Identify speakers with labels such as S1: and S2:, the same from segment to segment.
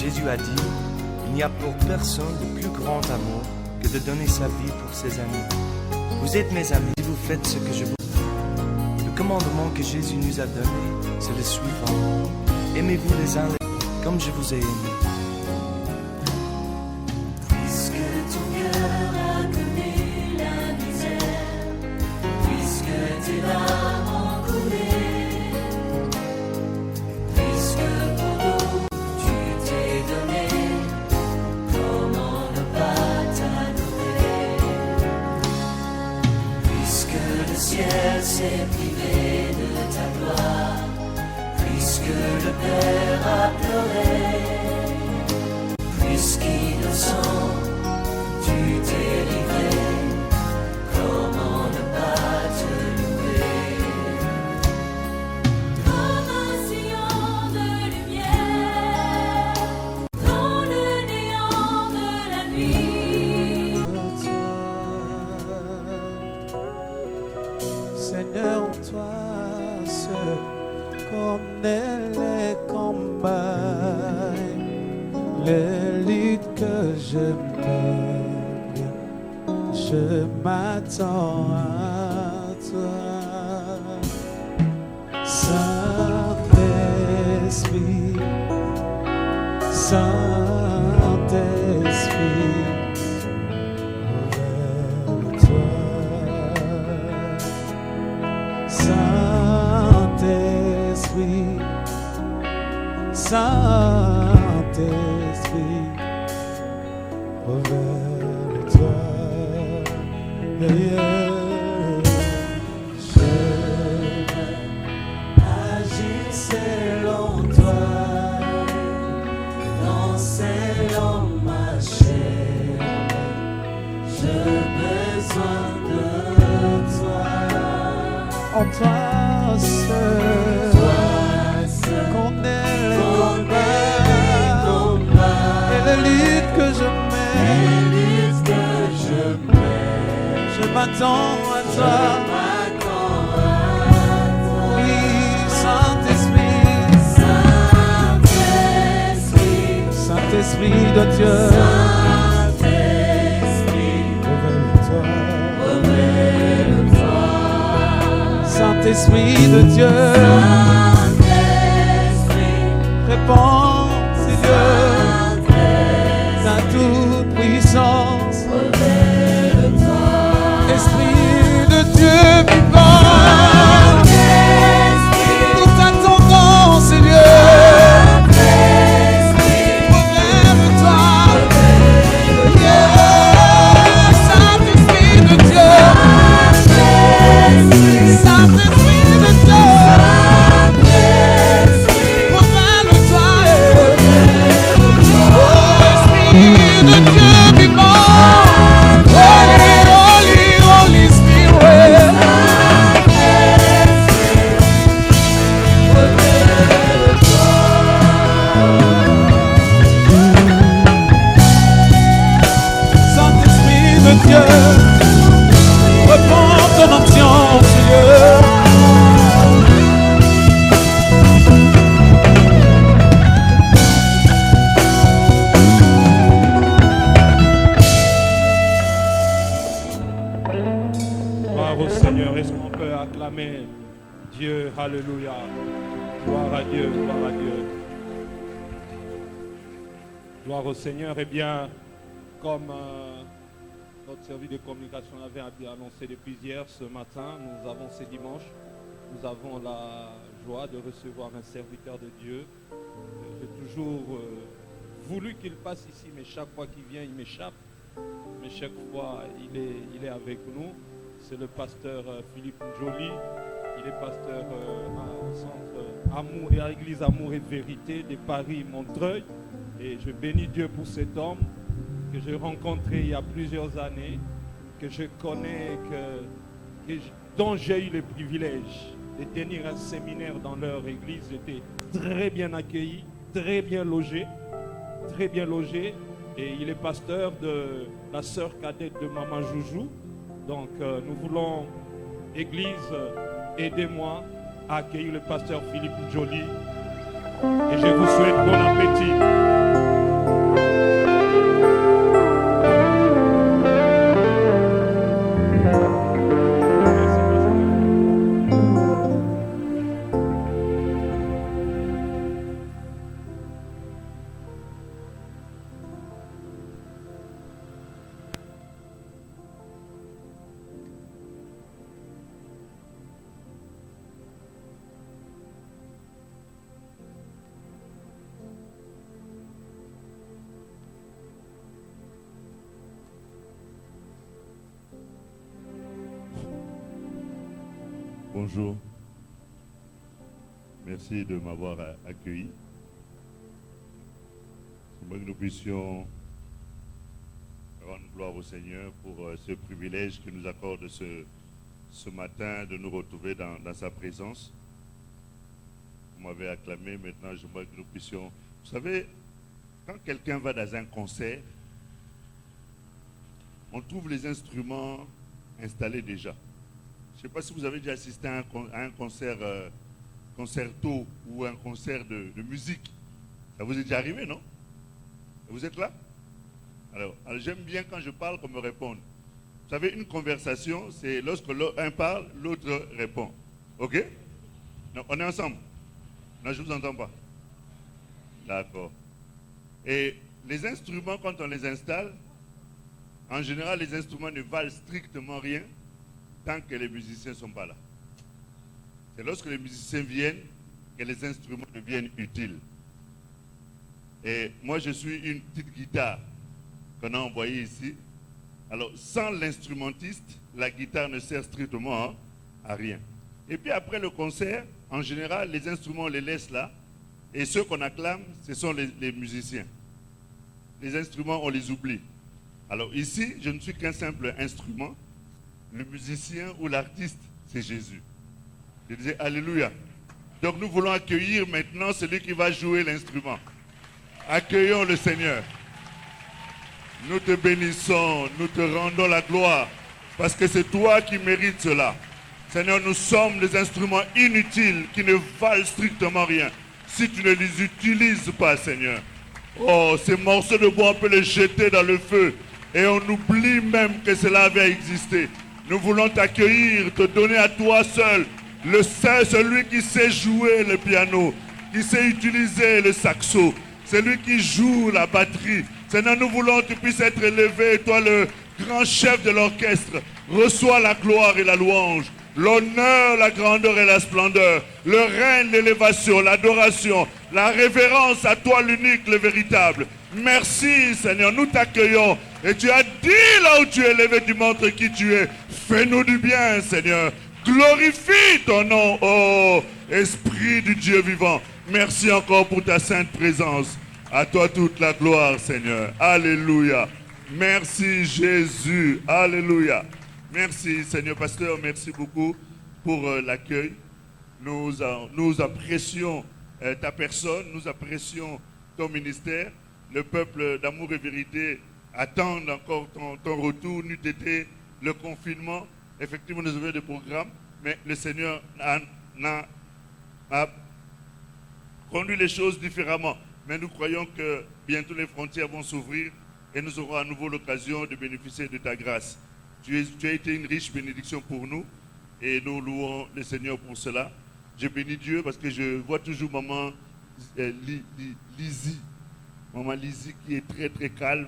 S1: Jésus a dit, il n'y a pour personne de plus grand amour que de donner sa vie pour ses amis. Vous êtes mes amis si vous faites ce que je vous dis. Le commandement que Jésus nous a donné, c'est le suivant. Aimez-vous les uns les autres comme je vous ai aimé.
S2: Puisque ton cœur a connu la misère, puisque tes larmes ont coulé, puisque pour nous tu t'es donné, comment ne pas t'adorer? Puisque le ciel s'est privé de ta gloire, puisque le Père a pleuré, puisqu'innocent tu t'es livré, comment ne pas te louer? Comme un sillon de lumière dans le néant de la nuit.
S3: Seigneur, toi seul connais les combats, les luttes que je mène. Je m'attends à toi, Saint-Esprit, Saint-Esprit, révèle-toi. Saint-Esprit, Saint-Esprit, révèle-toi. Je agis selon toi, dans selon ma chair. J'ai besoin de toi. En toi seul, connais les combats et les luttes que je mène. Je m'attends à toi. Oui, Saint-Esprit, Saint-Esprit de Dieu, révèle-toi. Saint-Esprit de Dieu, réponds, Seigneur, ta toute puissance. Esprit de Dieu vivant, nous t'attendons, Seigneur. Relève-toi, Saint-Esprit de Dieu, Saint-Esprit de Dieu, relève-toi, oh Esprit de Dieu vivant, Holy Spirit. Saint-Esprit de Dieu, reprends ton onction, Seigneur.
S4: Gloire au Seigneur. Est-ce qu'on peut acclamer Dieu? Alléluia. Gloire à Dieu, gloire à Dieu. Gloire au Seigneur. Eh bien, comme notre service de communication avait annoncé depuis hier, ce matin, nous avons ce dimanche, nous avons la joie de recevoir un serviteur de Dieu. J'ai toujours voulu qu'il passe ici, mais chaque fois qu'il vient, il m'échappe. Mais chaque fois, il est avec nous. C'est le pasteur Philippe Njoli. Il est pasteur au centre Amour et à l'église Amour et Vérité de Paris-Montreuil. Et je bénis Dieu pour cet homme que j'ai rencontré il y a plusieurs années, que je connais, dont j'ai eu le privilège de tenir un séminaire dans leur église. J'étais très bien accueilli, très bien logé. Et il est pasteur de la sœur cadette de Maman Joujou. Donc nous voulons, Église, aidez-moi à accueillir le pasteur Philippe Njoli. Et je vous souhaite bon appétit.
S5: Bonjour. Merci de m'avoir accueilli. J'aimerais que nous puissions rendre gloire au Seigneur pour ce privilège qu'il nous accorde ce matin de nous retrouver dans sa présence. Vous m'avez acclamé, maintenant j'aimerais que nous puissions... Vous savez, quand quelqu'un va dans un concert, on trouve les instruments installés déjà. Je ne sais pas si vous avez déjà assisté à un concert concerto ou un concert de musique. Ça vous est déjà arrivé, non? Vous êtes là? Alors j'aime bien quand je parle qu'on me réponde. Vous savez, une conversation, c'est lorsque l'un parle, l'autre répond. Ok? Non, on est ensemble? Non, je ne vous entends pas. D'accord. Et les instruments, quand on les installe, en général, les instruments ne valent strictement rien tant que les musiciens ne sont pas là. C'est lorsque les musiciens viennent que les instruments deviennent utiles. Et moi, je suis une petite guitare qu'on a envoyée ici. Alors, sans l'instrumentiste, la guitare ne sert strictement à rien. Et puis après le concert, en général, les instruments, on les laisse là. Et ceux qu'on acclame, ce sont les musiciens. Les instruments, on les oublie. Alors ici, je ne suis qu'un simple instrument. Le musicien ou l'artiste, c'est Jésus. Je disais Alléluia. Donc nous voulons accueillir maintenant celui qui va jouer l'instrument. Accueillons le Seigneur. Nous te bénissons, nous te rendons la gloire, parce que c'est toi qui mérites cela. Seigneur, nous sommes des instruments inutiles qui ne valent strictement rien si tu ne les utilises pas, Seigneur. Oh, ces morceaux de bois, on peut les jeter dans le feu et on oublie même que cela avait existé. Nous voulons t'accueillir, te donner à toi seul, celui qui sait jouer le piano, qui sait utiliser le saxo, celui qui joue la batterie. Seigneur, nous voulons que tu puisses être élevé, toi le grand chef de l'orchestre. Reçois la gloire et la louange, l'honneur, la grandeur et la splendeur, le règne, l'élévation, l'adoration, la révérence à toi l'unique, le véritable. Merci Seigneur, nous t'accueillons et tu as dit là où tu es élevé, tu montres qui tu es. Fais-nous du bien Seigneur, glorifie ton nom, oh Esprit du Dieu vivant. Merci encore pour ta sainte présence. À toi toute la gloire Seigneur, alléluia. Merci Jésus, alléluia. Merci Seigneur Pasteur, merci beaucoup pour l'accueil. Nous apprécions ta personne, nous apprécions ton ministère. Le peuple d'amour et vérité attend encore ton retour. N'eût été le confinement. Effectivement, nous avons des programmes, mais le Seigneur a conduit les choses différemment. Mais nous croyons que bientôt les frontières vont s'ouvrir et nous aurons à nouveau l'occasion de bénéficier de ta grâce. Tu as été une riche bénédiction pour nous et nous louons le Seigneur pour cela. Je bénis Dieu parce que je vois toujours maman Lizzie. Maman Lizzie qui est très très calme.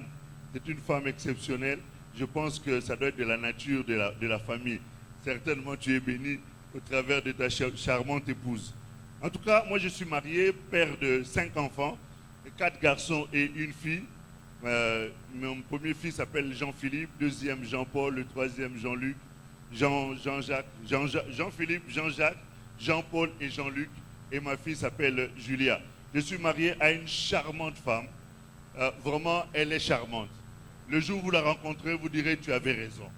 S5: C'est une femme exceptionnelle. Je pense que ça doit être de la nature de la famille. Certainement tu es béni au travers de ta charmante épouse. En tout cas, moi je suis marié, père de 5 enfants, 4 garçons et une fille. Mon premier fils s'appelle Jean-Philippe, deuxième Jean-Paul, le troisième Jean-Luc, Jean-Philippe, Jean-Jacques, Jean-Paul et Jean-Luc. Et ma fille s'appelle Julia. Je suis marié à une charmante femme. Vraiment, elle est charmante. Le jour où vous la rencontrez, vous direz tu avais raison.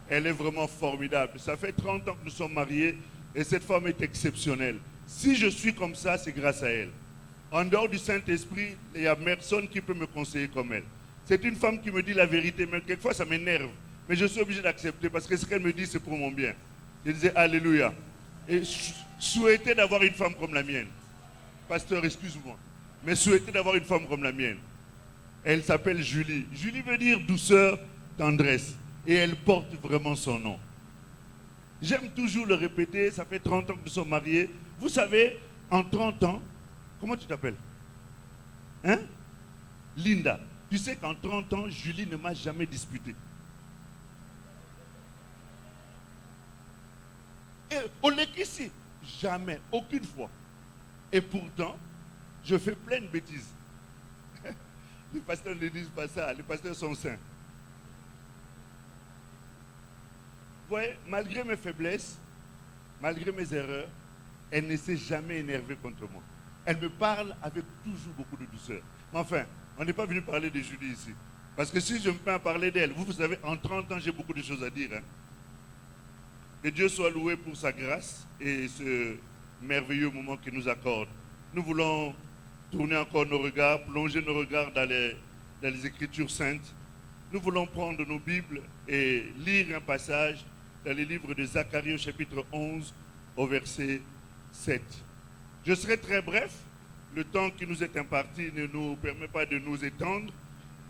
S5: Elle est vraiment formidable. Ça fait 30 ans que nous sommes mariés et cette femme est exceptionnelle. Si je suis comme ça, c'est grâce à elle. En dehors du Saint-Esprit, il n'y a personne qui peut me conseiller comme elle. C'est une femme qui me dit la vérité, mais quelquefois ça m'énerve. Mais je suis obligé d'accepter parce que ce qu'elle me dit, c'est pour mon bien. Je disais Alléluia. Et souhaiter d'avoir une femme comme la mienne. Pasteur, excuse-moi. Mais souhaiter d'avoir une femme comme la mienne. Elle s'appelle Julie. Julie veut dire douceur, tendresse. Et elle porte vraiment son nom. J'aime toujours le répéter, ça fait 30 ans que nous sommes mariés. Vous savez, en 30 ans, comment tu t'appelles? Hein? Linda. Tu sais qu'en 30 ans, Julie ne m'a jamais disputé. Et au ici, jamais, aucune fois. Et pourtant, je fais plein de bêtises. Les pasteurs ne disent pas ça, les pasteurs sont saints. Vous voyez, malgré mes faiblesses, malgré mes erreurs, elle ne s'est jamais énervée contre moi. Elle me parle avec toujours beaucoup de douceur. Mais enfin, on n'est pas venu parler de Julie ici. Parce que si je me fais parler d'elle, vous savez, en 30 ans, j'ai beaucoup de choses à dire. Hein. Que Dieu soit loué pour sa grâce et ce merveilleux moment qu'il nous accorde. Nous voulons tourner encore nos regards, plonger nos regards dans les Écritures saintes. Nous voulons prendre nos Bibles et lire un passage dans les livres de Zacharie au chapitre 11 au verset 7. Je serai très bref. Le temps qui nous est imparti ne nous permet pas de nous étendre,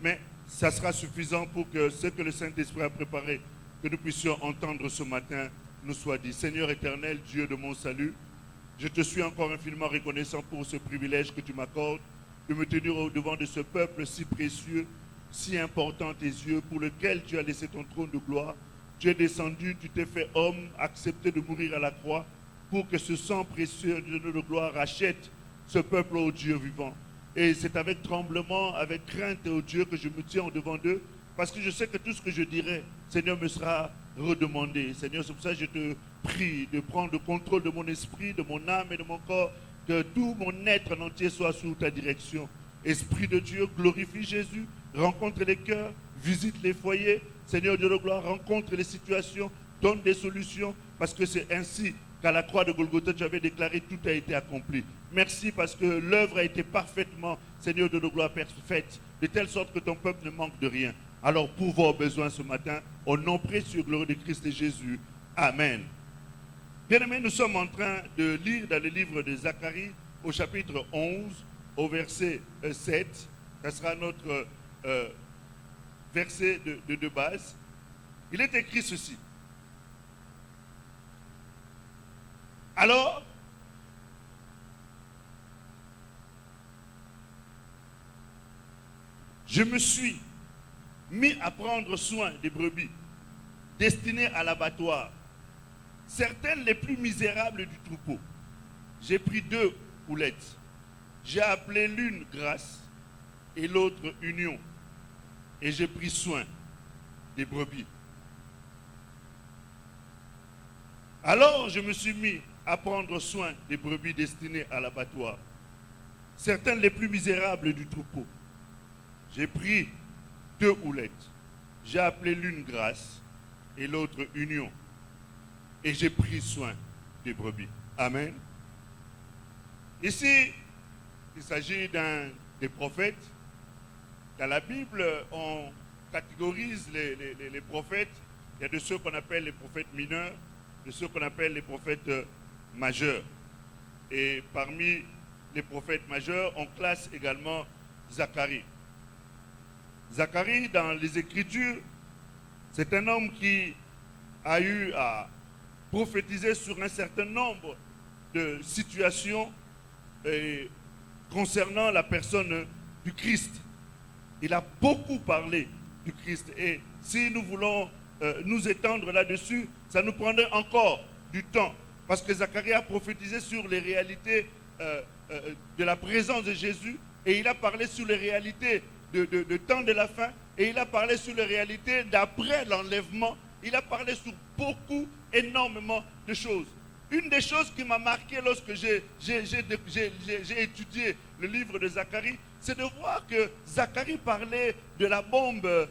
S5: mais ça sera suffisant pour que ce que le Saint-Esprit a préparé, que nous puissions entendre ce matin, nous soit dit. Seigneur éternel, Dieu de mon salut, je te suis encore infiniment reconnaissant pour ce privilège que tu m'accordes de me tenir au devant de ce peuple si précieux, si important à tes yeux, pour lequel tu as laissé ton trône de gloire. Tu es descendu, tu t'es fait homme, accepté de mourir à la croix, pour que ce sang précieux de gloire rachète ce peuple au Dieu vivant. Et c'est avec tremblement, avec crainte au Dieu que je me tiens au devant d'eux, parce que je sais que tout ce que je dirai, Seigneur, me sera redemandé. Seigneur, c'est pour ça que je te prie de prendre le contrôle de mon esprit, de mon âme et de mon corps, que tout mon être en entier soit sous ta direction. Esprit de Dieu, glorifie Jésus, rencontre les cœurs, visite les foyers. Seigneur Dieu de gloire, rencontre les situations, donne des solutions, parce que c'est ainsi qu'à la croix de Golgotha, tu avais déclaré tout a été accompli. Merci parce que l'œuvre a été parfaitement, Seigneur de gloire, faite, de telle sorte que ton peuple ne manque de rien. Alors, pour vos besoins ce matin, au nom précieux, gloire de Christ et Jésus. Amen. Bien-aimés, nous sommes en train de lire dans le livre de Zacharie, au chapitre 11, au verset 7. Ce sera notre verset de base. Il est écrit ceci. Alors, je me suis mis à prendre soin des brebis destinées à l'abattoir, certaines les plus misérables du troupeau. J'ai pris 2 poulettes. J'ai appelé l'une grâce et l'autre union. Et j'ai pris soin des brebis. Alors je me suis mis à prendre soin des brebis destinées à l'abattoir, certaines les plus misérables du troupeau. J'ai pris 2 houlettes. J'ai appelé l'une grâce et l'autre union. Et j'ai pris soin des brebis. Amen. Ici, il s'agit d'un des prophètes. Dans la Bible, on catégorise les prophètes. Il y a de ceux qu'on appelle les prophètes mineurs, de ceux qu'on appelle les prophètes majeurs. Et parmi les prophètes majeurs, on classe également Zacharie. Zacharie, dans les Écritures, c'est un homme qui a eu à prophétiser sur un certain nombre de situations concernant la personne du Christ. Il a beaucoup parlé du Christ. Et si nous voulons nous étendre là-dessus, ça nous prendrait encore du temps. Parce que Zacharie a prophétisé sur les réalités de la présence de Jésus. Et il a parlé sur les réalités de temps de la fin. Et il a parlé sur les réalités d'après l'enlèvement. Il a parlé sur beaucoup, énormément de choses. Une des choses qui m'a marqué lorsque j'ai étudié le livre de Zacharie, c'est de voir que Zacharie parlait de la bombe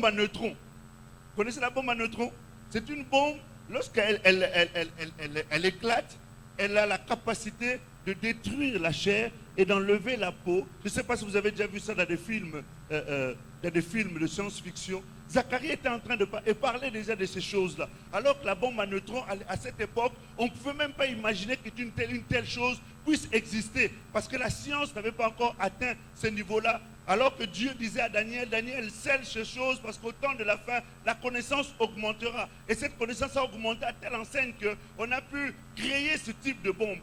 S5: à neutrons. Vous connaissez la bombe à neutrons? C'est une bombe, lorsqu'elle elle éclate, elle a la capacité de détruire la chair et d'enlever la peau. Je ne sais pas si vous avez déjà vu ça dans des films de science-fiction. Zacharie était en train de parler déjà de ces choses-là. Alors que la bombe à neutrons, à cette époque, on ne pouvait même pas imaginer qu'une telle chose puisse exister. Parce que la science n'avait pas encore atteint ce niveau-là. Alors que Dieu disait à Daniel, Daniel, scelle ces choses parce qu'au temps de la fin, la connaissance augmentera. Et cette connaissance a augmenté à telle enseigne qu'on a pu créer ce type de bombe.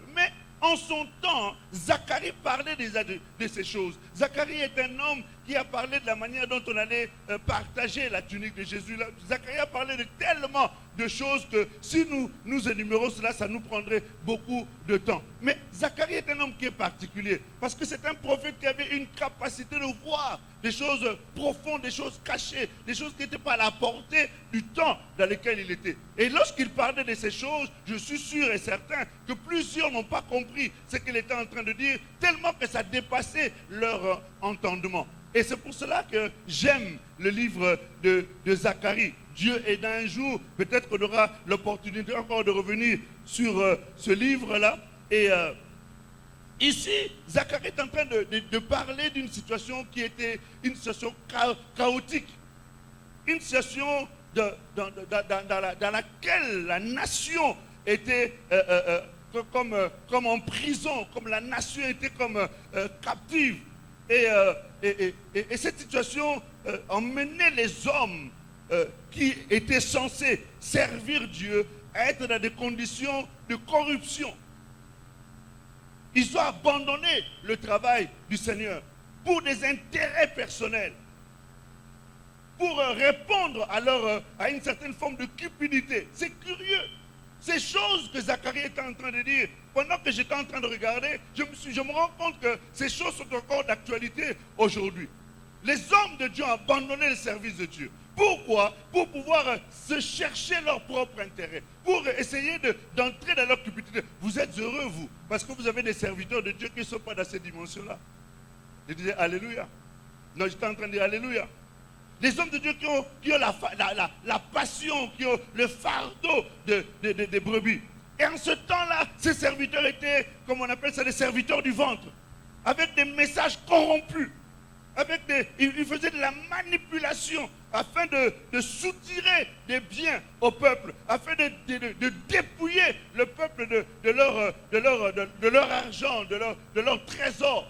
S5: En son temps, Zacharie parlait déjà de ces choses. Zacharie est un homme qui a parlé de la manière dont on allait partager la tunique de Jésus. Là, Zacharie a parlé de tellement de choses que si nous énumérons cela, ça nous prendrait beaucoup de temps. Mais Zacharie est un homme qui est particulier parce que c'est un prophète qui avait une capacité de voir des choses profondes, des choses cachées, des choses qui n'étaient pas à la portée du temps dans lequel il était. Et lorsqu'il parlait de ces choses, je suis sûr et certain que plusieurs n'ont pas compris ce qu'il était en train de dire, tellement que ça dépassait leur entendement. Et c'est pour cela que j'aime le livre de Zacharie. Dieu est d'un jour, peut-être qu'on aura l'opportunité encore de revenir sur ce livre-là. Et ici, Zacharie est en train de parler d'une situation qui était une situation chaotique. Une situation dans laquelle la nation était comme en prison, comme la nation était comme captive. Et cette situation emmenait les hommes qui étaient censés servir Dieu à être dans des conditions de corruption. Ils ont abandonné le travail du Seigneur pour des intérêts personnels, pour répondre à une certaine forme de cupidité. C'est curieux. Ces choses que Zacharie était en train de dire, pendant que j'étais en train de regarder, je me rends compte que ces choses sont encore d'actualité aujourd'hui. Les hommes de Dieu ont abandonné le service de Dieu. Pourquoi? Pour pouvoir se chercher leur propre intérêt, pour essayer d'entrer dans leur cupidité. Vous êtes heureux, vous, parce que vous avez des serviteurs de Dieu qui ne sont pas dans cette dimension-là. Je disais Alléluia. Non, j'étais en train de dire Alléluia. Les hommes de Dieu qui ont la passion, qui ont le fardeau des brebis. Et en ce temps-là, ces serviteurs étaient, comme on appelle ça, des serviteurs du ventre, avec des messages corrompus. Ils faisaient de la manipulation afin de soutirer des biens au peuple, afin de dépouiller le peuple de leur argent, de leur trésor.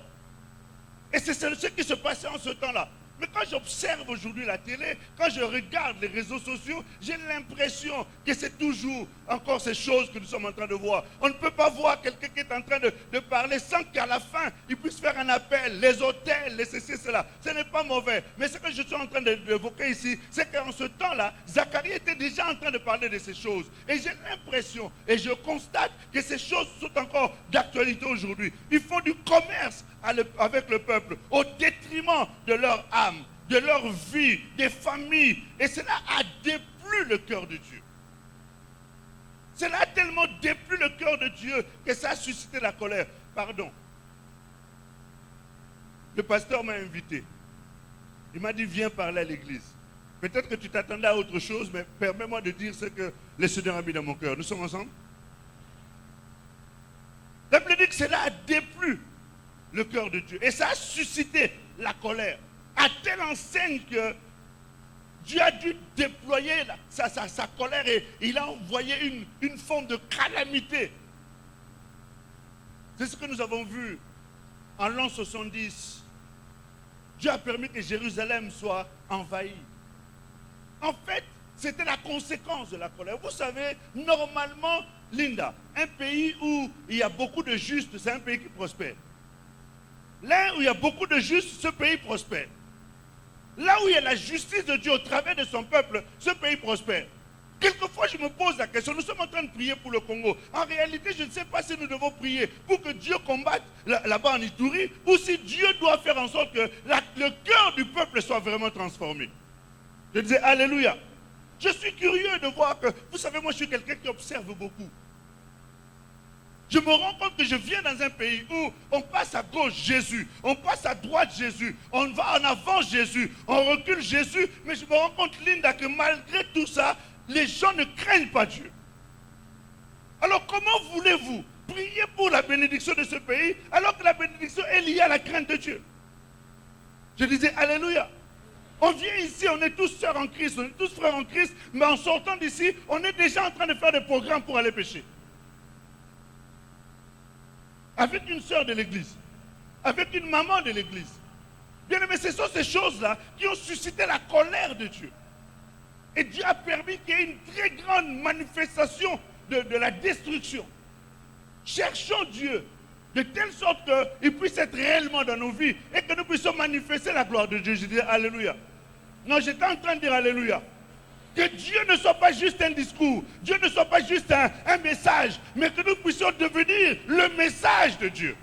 S5: Et c'est ce qui se passait en ce temps-là. Mais quand j'observe aujourd'hui la télé, quand je regarde les réseaux sociaux, j'ai l'impression que c'est toujours encore ces choses que nous sommes en train de voir. On ne peut pas voir quelqu'un qui est en train de parler sans qu'à la fin, il puisse faire un appel, les hôtels, les ceci, cela. Ce n'est pas mauvais. Mais ce que je suis en train d'évoquer ici, c'est qu'en ce temps-là, Zacharie était déjà en train de parler de ces choses. Et j'ai l'impression, et je constate que ces choses sont encore d'actualité aujourd'hui. Ils font du commerce avec le peuple, au détriment de leur âme, de leur vie, des familles. Et cela a déplu le cœur de Dieu. Cela a tellement déplu le cœur de Dieu que ça a suscité la colère. Pardon. Le pasteur m'a invité. Il m'a dit, viens parler à l'église. Peut-être que tu t'attendais à autre chose, mais permets-moi de dire ce que le Seigneur a mis dans mon cœur. Nous sommes ensemble? La Bible dit que cela a déplu le cœur de Dieu. Et ça a suscité la colère. À telle enseigne que Dieu a dû déployer sa colère et il a envoyé une forme de calamité. C'est ce que nous avons vu en l'an 70. Dieu a permis que Jérusalem soit envahie. En fait, c'était la conséquence de la colère. Vous savez, normalement, Linda, un pays où il y a beaucoup de justes, c'est un pays qui prospère. Là où il y a beaucoup de justes, ce pays prospère. Là où il y a la justice de Dieu au travers de son peuple, ce pays prospère. Quelquefois, je me pose la question, nous sommes en train de prier pour le Congo. En réalité, je ne sais pas si nous devons prier pour que Dieu combatte là-bas en Ituri, ou si Dieu doit faire en sorte que le cœur du peuple soit vraiment transformé. Je disais, Alléluia. Je suis curieux de voir que, vous savez, moi je suis quelqu'un qui observe beaucoup. Je me rends compte que je viens dans un pays où on passe à gauche Jésus, on passe à droite Jésus, on va en avant Jésus, on recule Jésus, mais je me rends compte, Linda, que malgré tout ça, les gens ne craignent pas Dieu. Alors comment voulez-vous prier pour la bénédiction de ce pays alors que la bénédiction est liée à la crainte de Dieu? Je disais, Alléluia. On vient ici, on est tous sœurs en Christ, on est tous frères en Christ, mais en sortant d'ici, on est déjà en train de faire des programmes pour aller pécher. Avec une sœur de l'église, avec une maman de l'église. Bien aimé, ce sont ces choses-là qui ont suscité la colère de Dieu. Et Dieu a permis qu'il y ait une très grande manifestation de la destruction. Cherchons Dieu de telle sorte qu'il puisse être réellement dans nos vies et que nous puissions manifester la gloire de Dieu. Je dis Alléluia. Non, j'étais en train de dire Alléluia. Que Dieu ne soit pas juste un discours, Dieu ne soit pas juste un message, mais que nous puissions devenir le message de Dieu.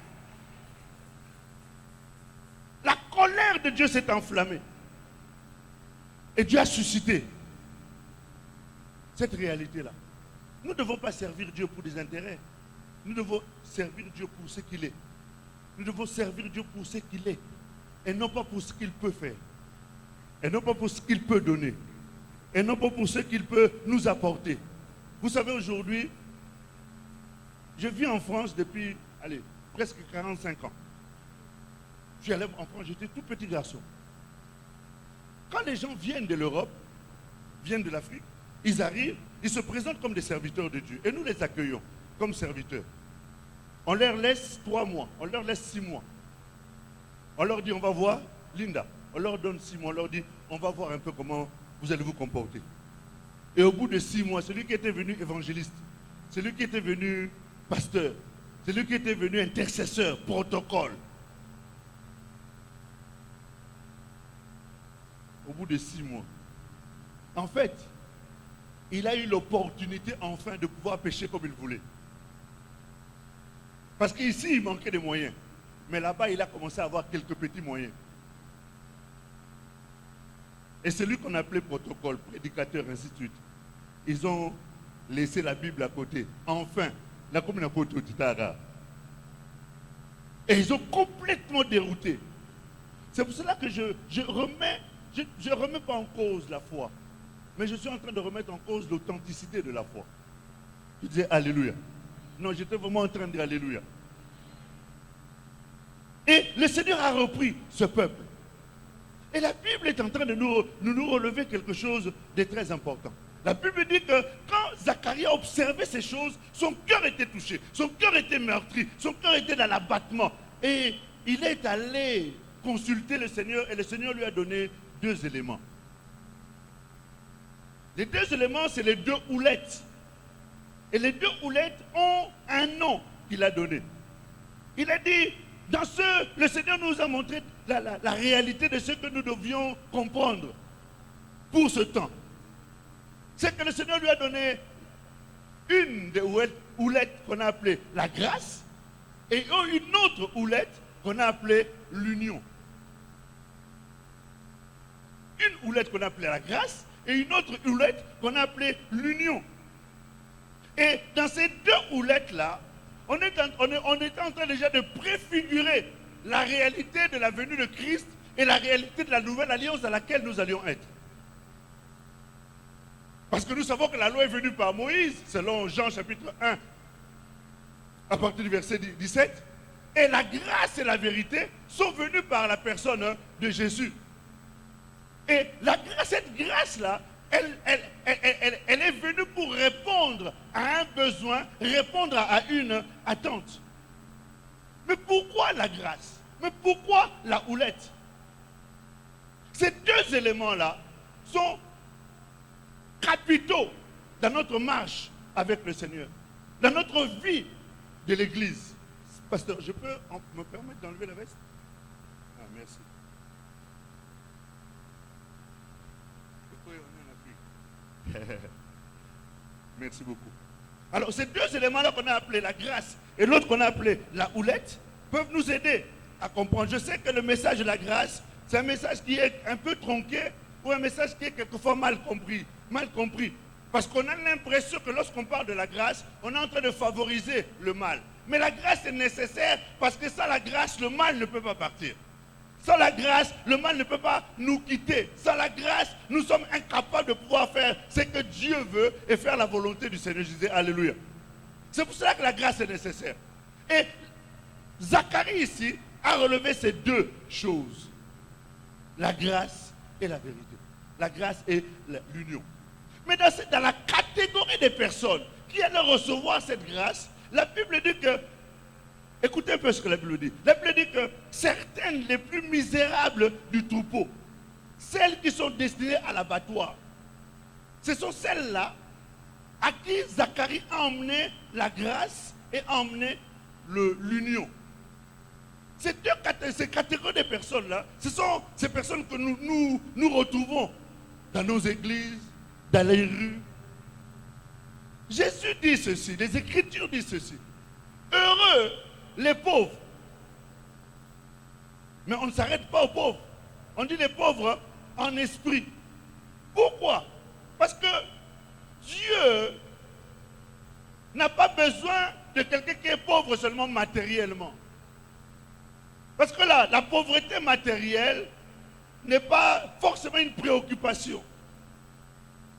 S5: La colère de Dieu s'est enflammée. Et Dieu a suscité cette réalité-là. Nous ne devons pas servir Dieu pour des intérêts. Nous devons servir Dieu pour ce qu'il est. Nous devons servir Dieu pour ce qu'il est. Et non pas pour ce qu'il peut faire. Et non pas pour ce qu'il peut donner. Et non pas pour ce qu'il peut nous apporter. Vous savez, aujourd'hui, je vis en France depuis, presque 45 ans. Je suis allé en France, j'étais tout petit garçon. Quand les gens viennent de l'Europe, viennent de l'Afrique, ils arrivent, ils se présentent comme des serviteurs de Dieu. Et nous les accueillons comme serviteurs. On leur laisse 3 mois, on leur laisse 6 mois. On leur dit, on va voir Linda. On leur donne 6 mois, on leur dit, on va voir un peu comment vous allez vous comporter. Et au bout de 6 mois, celui qui était venu évangéliste, celui qui était venu pasteur, celui qui était venu intercesseur, protocole, au bout de 6 mois, en fait, il a eu l'opportunité enfin de pouvoir pécher comme il voulait. Parce qu'ici, il manquait de moyens. Mais là-bas, il a commencé à avoir quelques petits moyens. Et celui qu'on appelait protocole, prédicateur, ainsi de suite, ils ont laissé la Bible à côté. Enfin, la communauté Titara. Et ils ont complètement dérouté. C'est pour cela que je remets pas en cause la foi. Mais je suis en train de remettre en cause l'authenticité de la foi. Je disais Alléluia. Non, j'étais vraiment en train de dire Alléluia. Et le Seigneur a repris ce peuple. Et la Bible est en train de nous relever quelque chose de très important. La Bible dit que quand Zacharie a observé ces choses, son cœur était touché, son cœur était meurtri, son cœur était dans l'abattement. Et il est allé consulter le Seigneur et le Seigneur lui a donné 2 éléments. Les 2 éléments, c'est les 2 houlettes. Et les 2 houlettes ont un nom qu'il a donné. Il a dit, le Seigneur nous a montré la réalité de ce que nous devions comprendre pour ce temps. C'est que le Seigneur lui a donné une des houlettes qu'on a appelée la grâce et une autre houlette qu'on a appelée l'union. Une houlette qu'on a appelée la grâce et une autre houlette qu'on a appelée l'union. Et dans ces 2 houlettes-là, on était en train déjà de préfigurer la réalité de la venue de Christ et la réalité de la nouvelle alliance dans laquelle nous allions être. Parce que nous savons que la loi est venue par Moïse, selon Jean chapitre 1, à partir du verset 17. Et la grâce et la vérité sont venues par la personne de Jésus. Et cette grâce-là, elle est venue pour répondre à un besoin, répondre à une attente. Mais pourquoi la grâce? Mais pourquoi la houlette? Ces 2 éléments-là sont capitaux dans notre marche avec le Seigneur, dans notre vie de l'Église. Pasteur, je peux me permettre d'enlever la veste? Ah, merci. Merci beaucoup. Alors, ces 2 éléments-là qu'on a appelés la grâce et l'autre qu'on a appelé la houlette peuvent nous aider à comprendre. Je sais que le message de la grâce, c'est un message qui est un peu tronqué ou un message qui est quelquefois mal compris. Parce qu'on a l'impression que lorsqu'on parle de la grâce, on est en train de favoriser le mal. Mais la grâce est nécessaire parce que sans la grâce, le mal ne peut pas partir. Sans la grâce, le mal ne peut pas nous quitter. Sans la grâce, nous sommes incapables de pouvoir faire ce que Dieu veut et faire la volonté du Seigneur. Je disais Alléluia. C'est pour cela que la grâce est nécessaire. Et Zacharie ici a relevé ces 2 choses. La grâce et la vérité. La grâce et l'union. Mais dans la catégorie des personnes qui allaient recevoir cette grâce, la Bible dit que, écoutez un peu ce que la Bible dit. La Bible dit que certaines les plus misérables du troupeau, celles qui sont destinées à l'abattoir, ce sont celles-là à qui Zacharie a emmené la grâce et a emmené l'union. Ces catégories de personnes-là, ce sont ces personnes que nous retrouvons dans nos églises, dans les rues. Jésus dit ceci, les Écritures disent ceci. Heureux les pauvres. Mais on ne s'arrête pas aux pauvres. On dit les pauvres en esprit. Pourquoi? Parce que Dieu n'a pas besoin de quelqu'un qui est pauvre seulement matériellement. Parce que la pauvreté matérielle n'est pas forcément une préoccupation.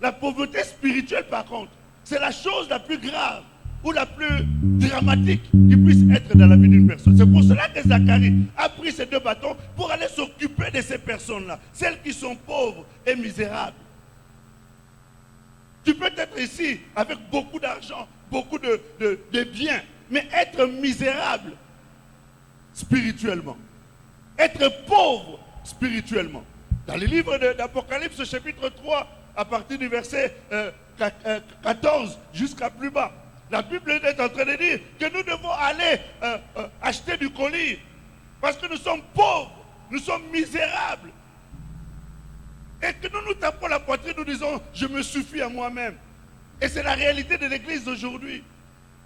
S5: La pauvreté spirituelle, par contre, c'est la chose la plus grave ou la plus dramatique qui puisse être dans la vie d'une personne. C'est pour cela que Zacharie a pris ces 2 bâtons pour aller s'occuper de ces personnes-là, celles qui sont pauvres et misérables. Tu peux être ici avec beaucoup d'argent, beaucoup de biens, mais être misérable spirituellement, être pauvre spirituellement. Dans le livre d'Apocalypse, chapitre 3, à partir du verset 14 jusqu'à plus bas, la Bible est en train de dire que nous devons aller acheter du colis parce que nous sommes pauvres, nous sommes misérables. Et que nous nous tapons la poitrine, nous disons, je me suffis à moi-même. Et c'est la réalité de l'église d'aujourd'hui.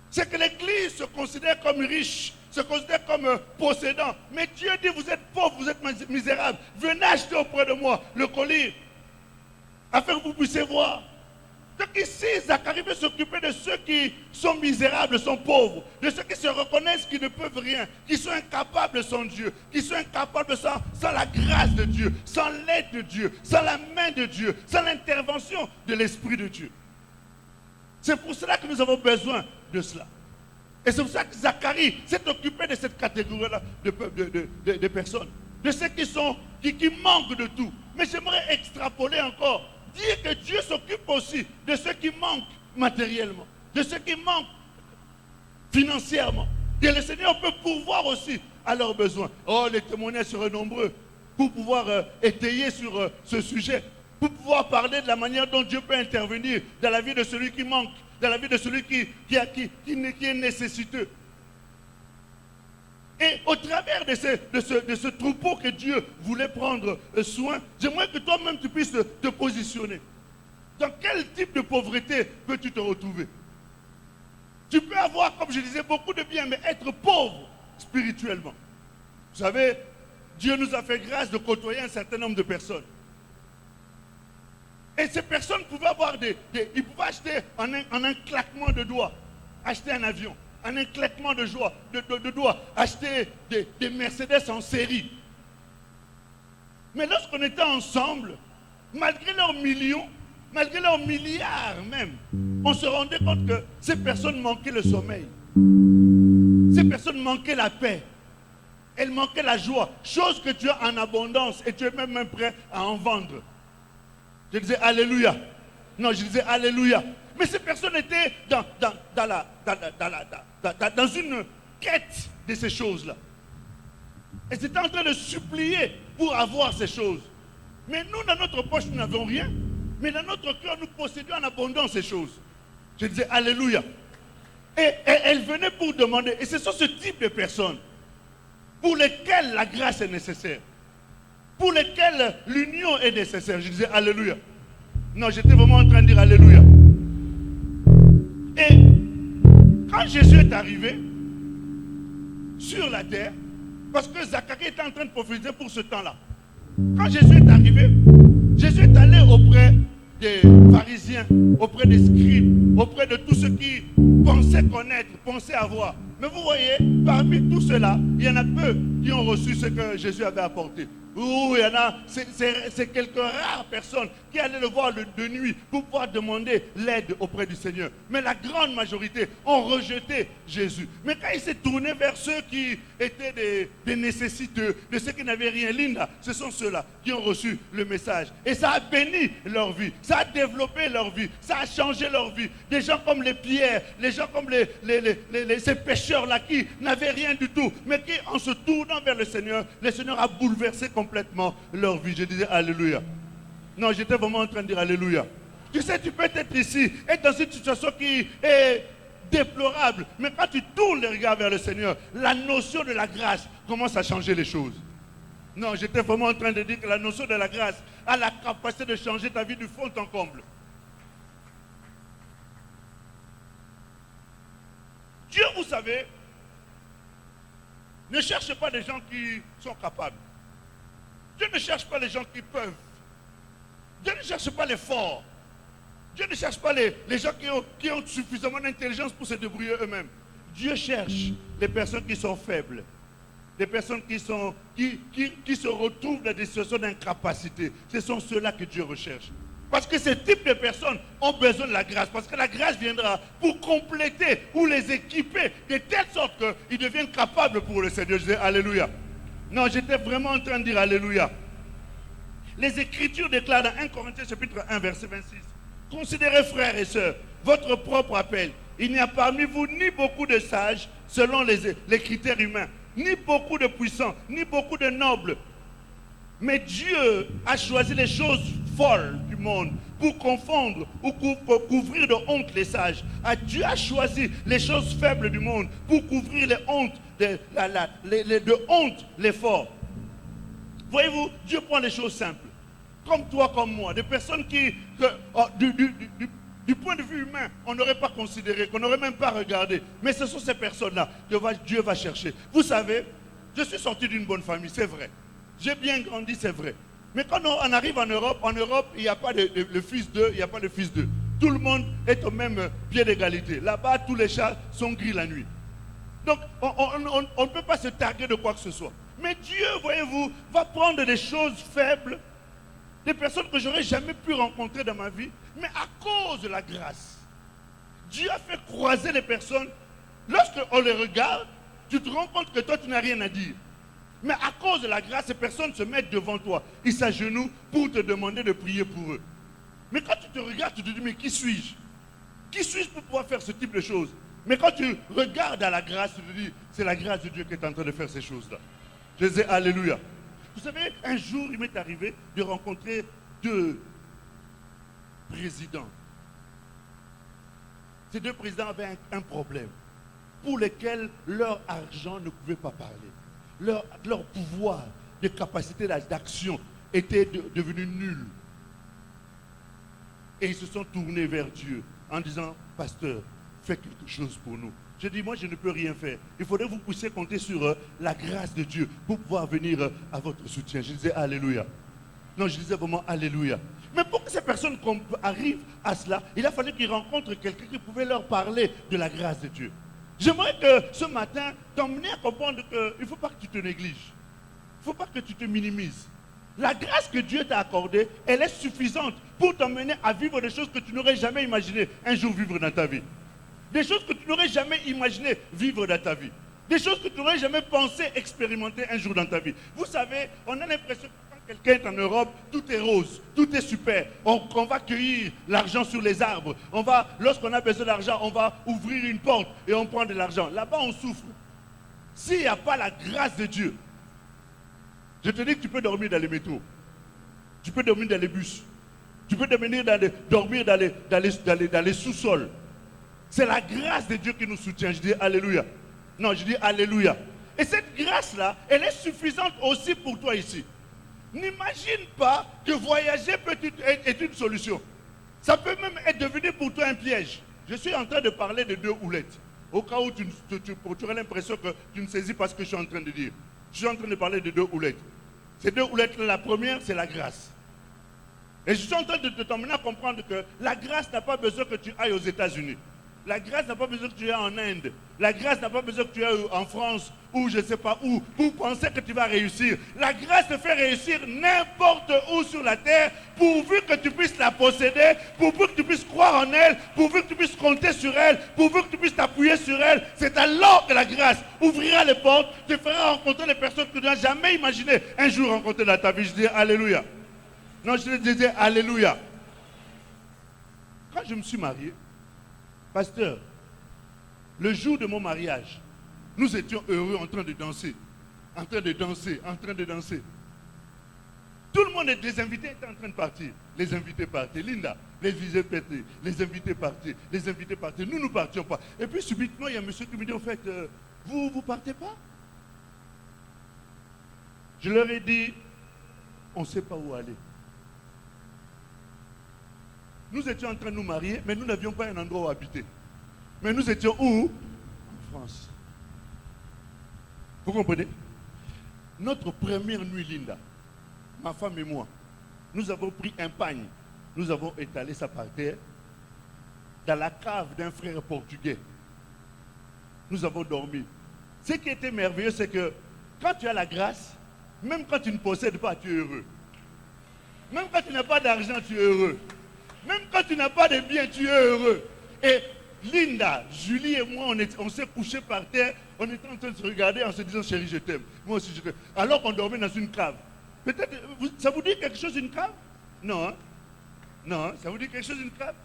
S5: C'est que l'église se considère comme riche, se considère comme possédant. Mais Dieu dit, vous êtes pauvres, vous êtes misérables. Venez acheter auprès de moi le colis, afin que vous puissiez voir. Donc ici, Zacharie veut s'occuper de ceux qui sont misérables, sont pauvres, de ceux qui se reconnaissent qu'ils ne peuvent rien, qui sont incapables sans Dieu, qui sont incapables sans la grâce de Dieu, sans l'aide de Dieu, sans la main de Dieu, sans l'intervention de l'Esprit de Dieu. C'est pour cela que nous avons besoin de cela. Et c'est pour ça que Zacharie s'est occupé de cette catégorie-là de personnes, de ceux qui manquent de tout. Mais j'aimerais extrapoler encore. Dire que Dieu s'occupe aussi de ceux qui manquent matériellement, de ceux qui manquent financièrement. Et le Seigneur peut pourvoir aussi à leurs besoins. Oh, les témoignages seraient nombreux pour pouvoir étayer sur ce sujet, pour pouvoir parler de la manière dont Dieu peut intervenir dans la vie de celui qui manque, dans la vie de celui qui est nécessiteux. Et au travers de ce troupeau que Dieu voulait prendre soin, j'aimerais que toi-même tu puisses te positionner. Dans quel type de pauvreté peux-tu te retrouver? Tu peux avoir, comme je disais, beaucoup de biens, mais être pauvre spirituellement. Vous savez, Dieu nous a fait grâce de côtoyer un certain nombre de personnes. Et ces personnes pouvaient avoir ils pouvaient acheter en un claquement de doigts, acheter un avion. En un claquement de doigts, acheter des Mercedes en série. Mais lorsqu'on était ensemble, malgré leurs millions, malgré leurs milliards même, on se rendait compte que ces personnes manquaient le sommeil. Ces personnes manquaient la paix. Elles manquaient la joie. Chose que tu as en abondance et tu es même prêt à en vendre. Je disais Alléluia. Non, je disais Alléluia. Mais ces personnes étaient dans une quête de ces choses-là. Elles étaient en train de supplier pour avoir ces choses. Mais nous, dans notre poche, nous n'avons rien. Mais dans notre cœur, nous possédons en abondance ces choses. Je disais Alléluia. Et elles venaient pour demander. Et ce sont ce type de personnes pour lesquelles la grâce est nécessaire. Pour lesquelles l'union est nécessaire. Je disais Alléluia. Non, j'étais vraiment en train de dire Alléluia. Et quand Jésus est arrivé sur la terre, parce que Zacharie était en train de prophétiser pour ce temps-là. Quand Jésus est arrivé, Jésus est allé auprès des pharisiens, auprès des scribes, auprès de tous ceux qui pensaient connaître, pensaient avoir. Mais vous voyez, parmi tout cela, il y en a peu qui ont reçu ce que Jésus avait apporté. Ouh, il y en a, c'est quelques rares personnes qui allaient le voir de nuit pour pouvoir demander l'aide auprès du Seigneur. Mais la grande majorité ont rejeté Jésus. Mais quand il s'est tourné vers ceux qui étaient des nécessiteux, de ceux qui n'avaient rien, Linda, ce sont ceux-là qui ont reçu le message. Et ça a béni leur vie, ça a développé leur vie, ça a changé leur vie. Des gens comme les Pierre, les gens comme ces pêcheurs-là qui n'avaient rien du tout, mais qui, en se tournant vers le Seigneur a bouleversé complètement leur vie. Je disais Alléluia. Non, j'étais vraiment en train de dire Alléluia. Tu sais, tu peux être ici, être dans une situation qui est déplorable. Mais quand tu tournes les regards vers le Seigneur, la notion de la grâce commence à changer les choses. Non, j'étais vraiment en train de dire que la notion de la grâce a la capacité de changer ta vie du fond en comble. Dieu, vous savez, ne cherche pas des gens qui sont capables. Dieu ne cherche pas les gens qui peuvent. Dieu ne cherche pas les forts. Dieu ne cherche pas les gens qui ont suffisamment d'intelligence pour se débrouiller eux-mêmes. Dieu cherche les personnes qui sont faibles. Des personnes qui se retrouvent dans des situations d'incapacité. Ce sont ceux-là que Dieu recherche. Parce que ce type de personnes ont besoin de la grâce. Parce que la grâce viendra pour compléter ou les équiper de telle sorte qu'ils deviennent capables pour le Seigneur. Je dis Alléluia. Non, j'étais vraiment en train de dire Alléluia. Les Écritures déclarent dans 1 Corinthiens chapitre 1 verset 26. Considérez frères et sœurs votre propre appel. Il n'y a parmi vous ni beaucoup de sages selon les critères humains, ni beaucoup de puissants, ni beaucoup de nobles. Mais Dieu a choisi les choses folles du monde pour confondre ou pour couvrir de honte les sages. Dieu a choisi les choses faibles du monde pour couvrir les hontes de honte les forts. Voyez-vous, Dieu prend les choses simples. Comme toi, comme moi. Des personnes qui, du point de vue humain, on n'aurait pas considéré, qu'on n'aurait même pas regardé. Mais ce sont ces personnes-là que Dieu va chercher. Vous savez, je suis sorti d'une bonne famille, c'est vrai. J'ai bien grandi, c'est vrai. Mais quand on arrive en Europe, il n'y a pas le fils d'eux, il n'y a pas le fils d'eux. Tout le monde est au même pied d'égalité. Là-bas, tous les chats sont gris la nuit. Donc, on ne peut pas se targuer de quoi que ce soit. Mais Dieu, voyez-vous, va prendre des choses faibles, des personnes que je n'aurais jamais pu rencontrer dans ma vie, mais à cause de la grâce. Dieu a fait croiser les personnes. Lorsqu'on les regarde, tu te rends compte que toi, tu n'as rien à dire. Mais à cause de la grâce, ces personnes se mettent devant toi. Ils s'agenouillent pour te demander de prier pour eux. Mais quand tu te regardes, tu te dis, mais qui suis-je? Qui suis-je pour pouvoir faire ce type de choses? Mais quand tu regardes à la grâce, tu te dis, c'est la grâce de Dieu qui est en train de faire ces choses-là. Je dis Alléluia. Vous savez, un jour, il m'est arrivé de rencontrer 2 présidents. Ces 2 présidents avaient un problème pour lequel leur argent ne pouvait pas parler. Leur pouvoir de capacité d'action était devenu nul. Et ils se sont tournés vers Dieu en disant, pasteur, fais quelque chose pour nous. Je dis, moi je ne peux rien faire. Il faudrait que vous puissiez compter sur la grâce de Dieu pour pouvoir venir à votre soutien. Je disais Alléluia. Non, je disais vraiment Alléluia. Mais pour que ces personnes arrivent à cela, il a fallu qu'ils rencontrent quelqu'un qui pouvait leur parler de la grâce de Dieu. J'aimerais que ce matin, t'emmener à comprendre qu'il ne faut pas que tu te négliges. Il ne faut pas que tu te minimises. La grâce que Dieu t'a accordée, elle est suffisante pour t'emmener à vivre des choses que tu n'aurais jamais imaginé un jour vivre dans ta vie. Des choses que tu n'aurais jamais imaginé vivre dans ta vie. Des choses que tu n'aurais jamais pensé expérimenter un jour dans ta vie. Vous savez, on a l'impression que quand quelqu'un est en Europe, tout est rose, tout est super. On va cueillir l'argent sur les arbres. Lorsqu'on a besoin d'argent, on va ouvrir une porte et on prend de l'argent. Là-bas, on souffre. S'il n'y a pas la grâce de Dieu, je te dis que tu peux dormir dans les métros. Tu peux dormir dans les bus. Tu peux dormir dans les sous-sols. C'est la grâce de Dieu qui nous soutient. Je dis Alléluia. Non, je dis Alléluia. Et cette grâce-là, elle est suffisante aussi pour toi ici. N'imagine pas que voyager est une solution. Ça peut même être devenu pour toi un piège. Je suis en train de parler de 2 houlettes. Au cas où tu aurais l'impression que tu ne saisis pas ce que je suis en train de dire. Je suis en train de parler de 2 houlettes. Ces 2 houlettes-là, la première, c'est la grâce. Et je suis en train de t'emmener à comprendre que la grâce n'a pas besoin que tu ailles aux États-Unis. La grâce n'a pas besoin que tu ailles en Inde. La grâce n'a pas besoin que tu ailles en France ou je ne sais pas où pour penser que tu vas réussir. La grâce te fait réussir n'importe où sur la terre pourvu que tu puisses la posséder, pourvu que tu puisses croire en elle, pourvu que tu puisses compter sur elle, pourvu que tu puisses t'appuyer sur elle. C'est alors que la grâce ouvrira les portes, te fera rencontrer les personnes que tu n'as jamais imaginé un jour rencontrer dans ta vie. Je dis Alléluia. Non, je disais Alléluia. Quand je me suis marié, pasteur, le jour de mon mariage, nous étions heureux en train de danser. En train de danser, en train de danser. Tout le monde, les invités étaient en train de partir. Les invités partaient. Linda, Les visées pétées, les invités partis, les invités partis. Nous ne partions pas. Et puis subitement, il y a un monsieur qui me dit, en fait, vous ne partez pas? Je leur ai dit, on ne sait pas où aller. Nous étions en train de nous marier, mais nous n'avions pas un endroit où habiter. Mais nous étions où? En France. Vous comprenez? Notre première nuit, Linda, ma femme et moi, nous avons pris un pagne. Nous avons étalé ça par terre dans la cave d'un frère portugais. Nous avons dormi. Ce qui était merveilleux, c'est que quand tu as la grâce, même quand tu ne possèdes pas, tu es heureux. Même quand tu n'as pas d'argent, tu es heureux. Même quand tu n'as pas de biens, tu es heureux. Et Linda, Julie et moi, on s'est couchés par terre, on était en train de se regarder en se disant, chérie, je t'aime. Moi aussi, je t'aime. Alors qu'on dormait dans une cave. Peut-être, ça vous dit quelque chose, une cave? Non, hein? Non, hein? Ça vous dit quelque chose, une cave?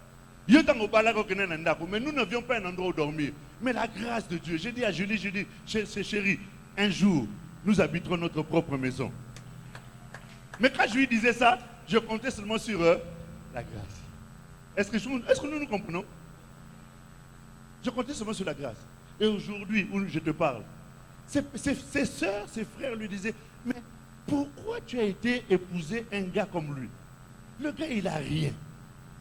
S5: Mais nous n'avions pas un endroit où dormir. Mais la grâce de Dieu, j'ai dit à Julie, j'ai dit, chérie, un jour, nous habiterons notre propre maison. Mais quand je lui disais ça, je comptais seulement sur la grâce. Est-ce que nous comprenons? Je comptais seulement sur la grâce. Et aujourd'hui, où je te parle, ses sœurs, ses frères lui disaient, mais pourquoi tu as été épouser un gars comme lui? Le gars, il n'a rien.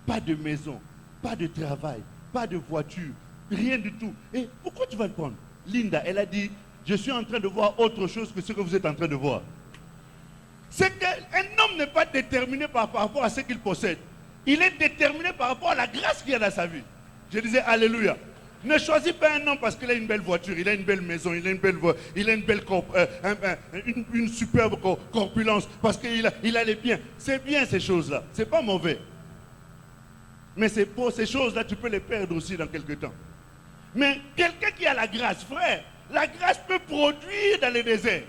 S5: Pas de maison, pas de travail, pas de voiture, rien du tout. Et pourquoi tu vas le prendre? Linda, elle a dit, je suis en train de voir autre chose que ce que vous êtes en train de voir. C'est qu'un homme n'est pas déterminé par rapport à ce qu'il possède. Il est déterminé par rapport à la grâce qu'il y a dans sa vie. Je disais, alléluia. Ne choisis pas un homme parce qu'il a une belle voiture, il a une belle maison, il a une belle une superbe corpulence, parce qu'il a les biens. C'est bien ces choses-là, c'est pas mauvais. Mais c'est pour ces choses-là, tu peux les perdre aussi dans quelques temps. Mais quelqu'un qui a la grâce, frère, la grâce peut produire dans le désert.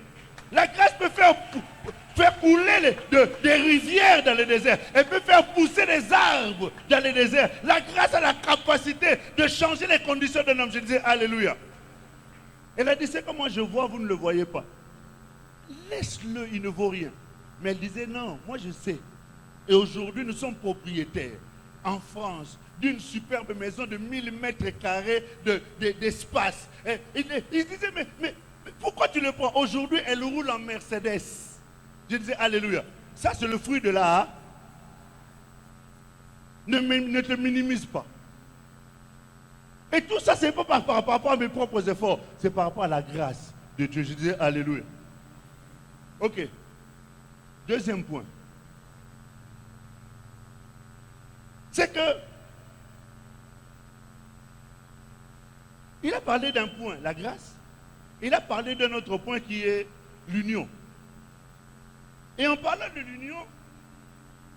S5: La grâce peut faire couler des rivières dans le désert. Elle peut faire pousser des arbres dans le désert. La grâce a la capacité de changer les conditions d'un homme. Je disais, alléluia. Elle a dit, c'est comme moi je vois, vous ne le voyez pas. Laisse-le, il ne vaut rien. Mais elle disait, non, moi je sais. Et aujourd'hui, nous sommes propriétaires en France d'une superbe maison de 1000 mètres carrés d'espace. Il disait, mais pourquoi tu le prends? Aujourd'hui, elle roule en Mercedes. Je disais, alléluia. Ça, c'est le fruit de la... Ne te minimise pas. Et tout ça, c'est pas par rapport à mes propres efforts. C'est par rapport à la grâce de Dieu. Je disais, alléluia. Ok. Deuxième point. C'est que... il a parlé d'un point, la grâce. Il a parlé d'un autre point qui est l'union. Et en parlant de l'union,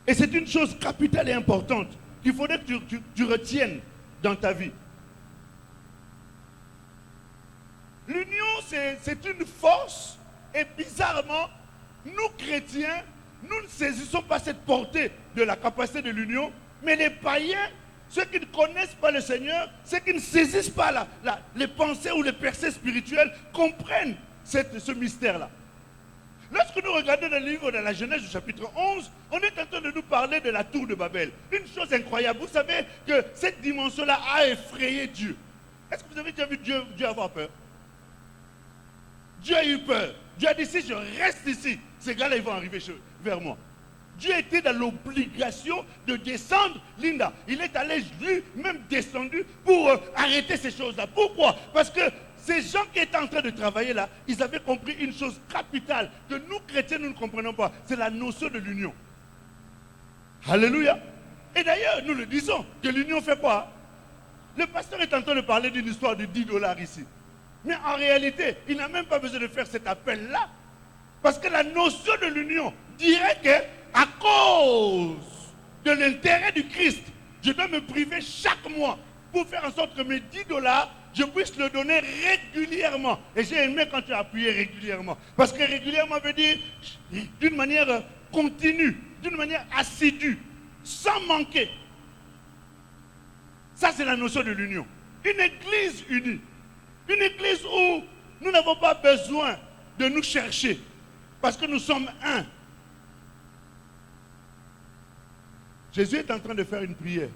S5: et c'est une chose capitale et importante qu'il faudrait que tu retiennes dans ta vie. L'union, c'est une force, et bizarrement, nous chrétiens, nous ne saisissons pas cette portée de la capacité de l'union, mais les païens, ceux qui ne connaissent pas le Seigneur, ceux qui ne saisissent pas les pensées ou les percées spirituelles, comprennent ce mystère-là. Lorsque nous regardons le livre de la Genèse du chapitre 11, on est en train de nous parler de la tour de Babel. Une chose incroyable, vous savez que cette dimension-là a effrayé Dieu. Est-ce que vous avez déjà vu Dieu avoir peur? Dieu a eu peur. Dieu a dit, si je reste ici, ces gars-là, ils vont arriver vers moi. Dieu était dans l'obligation de descendre, Linda. Il est allé lui-même descendu pour arrêter ces choses-là. Pourquoi? Parce que ces gens qui étaient en train de travailler là, ils avaient compris une chose capitale que nous, chrétiens, nous ne comprenons pas. C'est la notion de l'union. Alléluia. Et d'ailleurs, nous le disons, que l'union fait quoi? Le pasteur est en train de parler d'une histoire de 10 $ ici. Mais en réalité, il n'a même pas besoin de faire cet appel-là. Parce que la notion de l'union dirait qu'à cause de l'intérêt du Christ, je dois me priver chaque mois pour faire en sorte que mes 10 $, je puisse le donner régulièrement. Et j'ai aimé quand tu as appuyé régulièrement. Parce que régulièrement veut dire d'une manière continue, d'une manière assidue, sans manquer. Ça, c'est la notion de l'union. Une église unie. Une église où nous n'avons pas besoin de nous chercher. Parce que nous sommes un. Jésus est en train de faire une prière.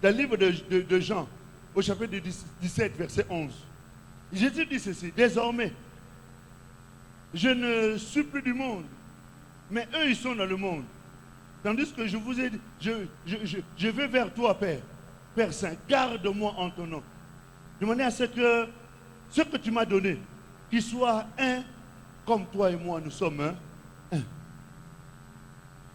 S5: Dans le livre de Jean, au chapitre 17, verset 11. Jésus dit ceci, désormais, je ne suis plus du monde, mais eux, ils sont dans le monde. Tandis que je vous ai dit, je vais vers toi, Père. Père Saint, garde-moi en ton nom. Demandez à ce que tu m'as donné, qu'il soit un, comme toi et moi, nous sommes un.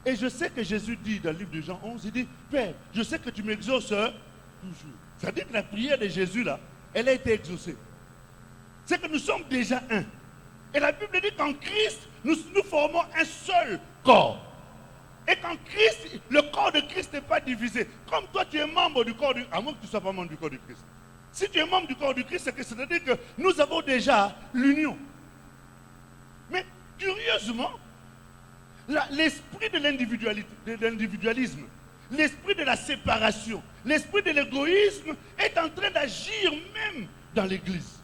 S5: Et je sais que Jésus dit dans le livre de Jean 11, il dit, Père, je sais que tu m'exauces toujours. C'est-à-dire que la prière de Jésus, là, elle a été exaucée. C'est que nous sommes déjà un. Et la Bible dit qu'en Christ, nous formons un seul corps. Et qu'en Christ, le corps de Christ n'est pas divisé. Comme toi, tu es membre du corps du Christ, à moins que tu ne sois pas membre du corps du Christ. Si tu es membre du corps du Christ, c'est-à-dire que nous avons déjà l'union. Mais curieusement, l'esprit de l'individualisme, l'esprit de la séparation, l'esprit de l'égoïsme est en train d'agir même dans l'Église.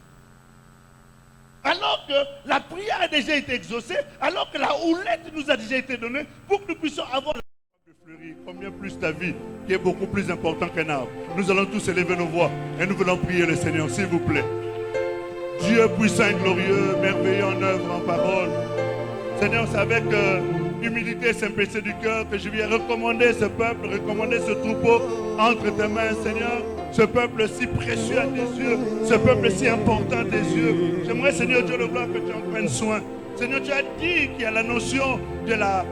S5: Alors que la prière a déjà été exaucée, alors que la houlette nous a déjà été donnée pour que nous puissions avoir la de fleurir. Combien plus ta vie, qui est beaucoup plus important qu'un arbre. Nous allons tous élever nos voix et nous voulons prier le Seigneur, s'il vous plaît. Dieu puissant et glorieux, merveilleux en œuvre, en parole. Seigneur, c'est avec humilité et simplicité du cœur que je viens recommander ce peuple, recommander ce troupeau entre tes mains, Seigneur. Ce peuple si précieux à tes yeux, ce peuple si important à tes yeux. J'aimerais, Seigneur Dieu de gloire, que tu en prennes soin. Seigneur, tu as dit qu'il y a la notion de la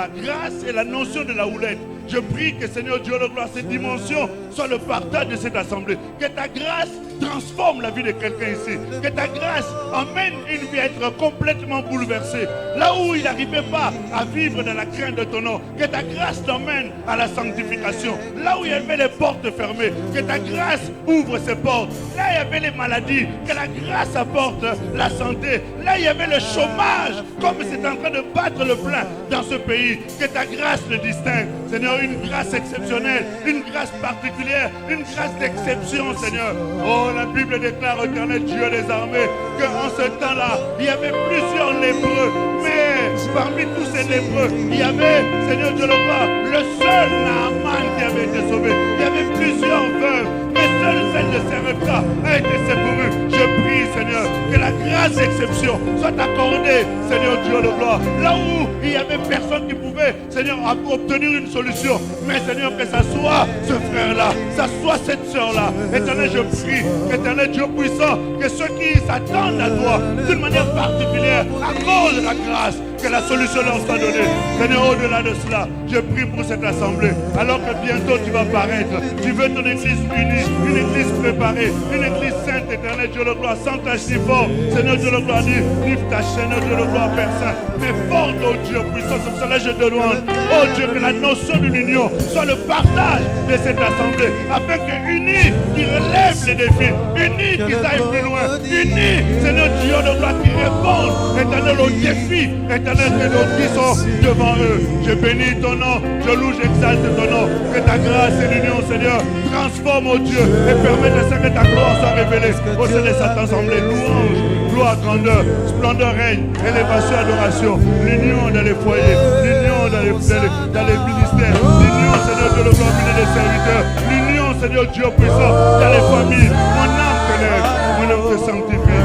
S5: grâce et la notion de la houlette. Je prie que, Seigneur Dieu de gloire, cette dimension soit le partage de cette assemblée. Que ta grâce transforme la vie de quelqu'un ici. Que ta grâce emmène une vie à être complètement bouleversée. Là où il n'arrivait pas à vivre dans la crainte de ton nom. Que ta grâce t'emmène à la sanctification. Là où il y avait les portes fermées. Que ta grâce ouvre ces portes. Là il y avait les maladies. Que la grâce apporte la santé. Là il y avait le chômage. Comme c'est en train de battre le plein dans ce pays. Que ta grâce le distingue. Seigneur, une grâce exceptionnelle, une grâce particulière, une grâce d'exception, Seigneur. Oh, la Bible déclare, éternel Dieu des armées, qu'en ce temps-là, il y avait plusieurs lépreux, mais parmi tous ces lépreux, il y avait, Seigneur Dieu le roi, le seul Naaman qui avait été sauvé. Il y avait plusieurs veuves, mais seule celle de Sarepta a été secourue. Je prie, Seigneur, que la grâce d'exception soit accordée, Seigneur Dieu de gloire. Là où il n'y avait personne qui pouvait, Seigneur, obtenir une solution. Mais Seigneur, que ça soit ce frère-là, ça soit cette soeur-là. Éternel, je prie, éternel Dieu puissant, que ceux qui s'attendent à toi, d'une manière particulière, à cause de la grâce, que la solution leur soit donnée. Seigneur, au-delà de cela, je prie pour cette assemblée. Alors que bientôt tu vas paraître, tu veux ton église unie, une église préparée, une église sainte, éternel Dieu de gloire, sans tâche ni fort. Seigneur Dieu de gloire, livre ta chaîne, Dieu de gloire, Père Saint. Mais forte, oh Dieu puissant, c'est pour cela que je te demande, oh Dieu, que la notion de l'union soit le partage de cette assemblée, afin que unis, qui relèvent les défis, unis, qui aillent plus loin, unis, Seigneur Dieu de gloire, qui répondent, éternel, aux défis, éternel, que d'autres qui sont devant eux. Je bénis ton nom, je loue, j'exalte ton nom, que ta grâce et l'union, Seigneur, transforme, oh Dieu, et permette de que ta gloire soit révélée au sein de cette assemblée. Louange, gloire, grandeur, splendeur, règne, élévation, adoration, l'union dans les foyers, l'union dans les ministères, l'union, Seigneur, de gloire, des serviteurs, l'union, Seigneur Dieu puissant, dans les familles. Mon âme t'élève, mon âme te sanctifie,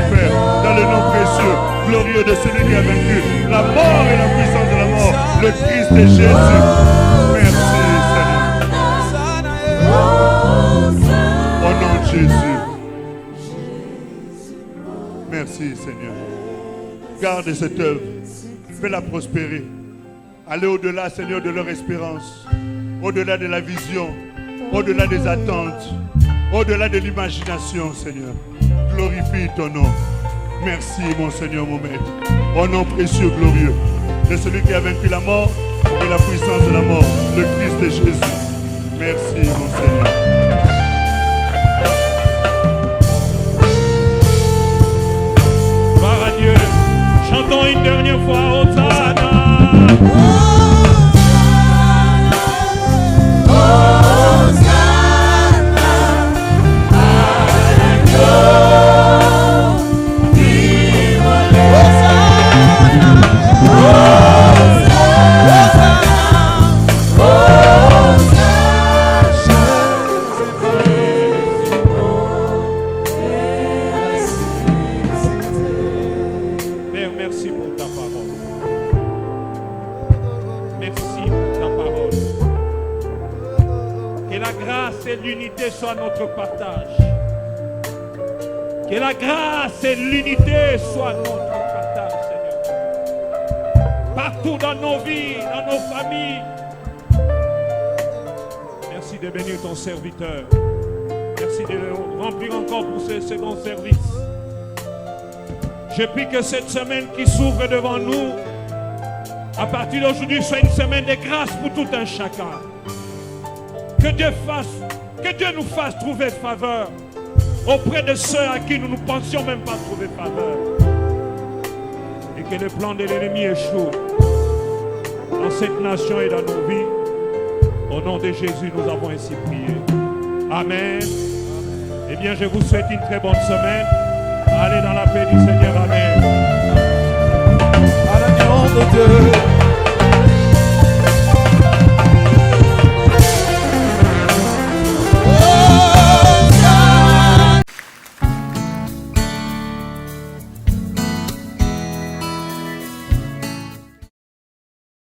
S5: Père, dans le nom précieux, glorieux de celui qui a vaincu la mort et la puissance de la mort, le Christ de Jésus. Merci, Seigneur. Au nom de Jésus. Merci, Seigneur. Garde cette œuvre. Fais-la prospérer. Allez au-delà, Seigneur, de leur espérance. Au-delà de la vision. Au-delà des attentes. Au-delà de l'imagination, Seigneur. Glorifie ton nom. Merci, mon Seigneur, mon Maître. Au nom précieux, glorieux de celui qui a vaincu la mort et la puissance de la mort, le Christ de Jésus. Merci, mon Seigneur.
S4: Gloire à Dieu. Chantons une dernière fois, Hosanna.
S3: Hosanna,
S4: Merci pour ta parole. Merci pour ta parole. Que la grâce et l'unité soient notre partage. Que la grâce et l'unité soient notre partage, Seigneur. Partout dans nos vies, dans nos familles. Merci de bénir ton serviteur. Merci de le remplir encore pour ce second service. Je prie que cette semaine qui s'ouvre devant nous, à partir d'aujourd'hui, soit une semaine de grâce pour tout un chacun. Que Dieu nous fasse trouver faveur auprès de ceux à qui nous ne pensions même pas trouver faveur. Et que le plan de l'ennemi échoue dans cette nation et dans nos vies. Au nom de Jésus, nous avons ainsi prié. Amen. Eh bien, je vous souhaite une très bonne semaine. Allez dans la paix du Seigneur. Amen.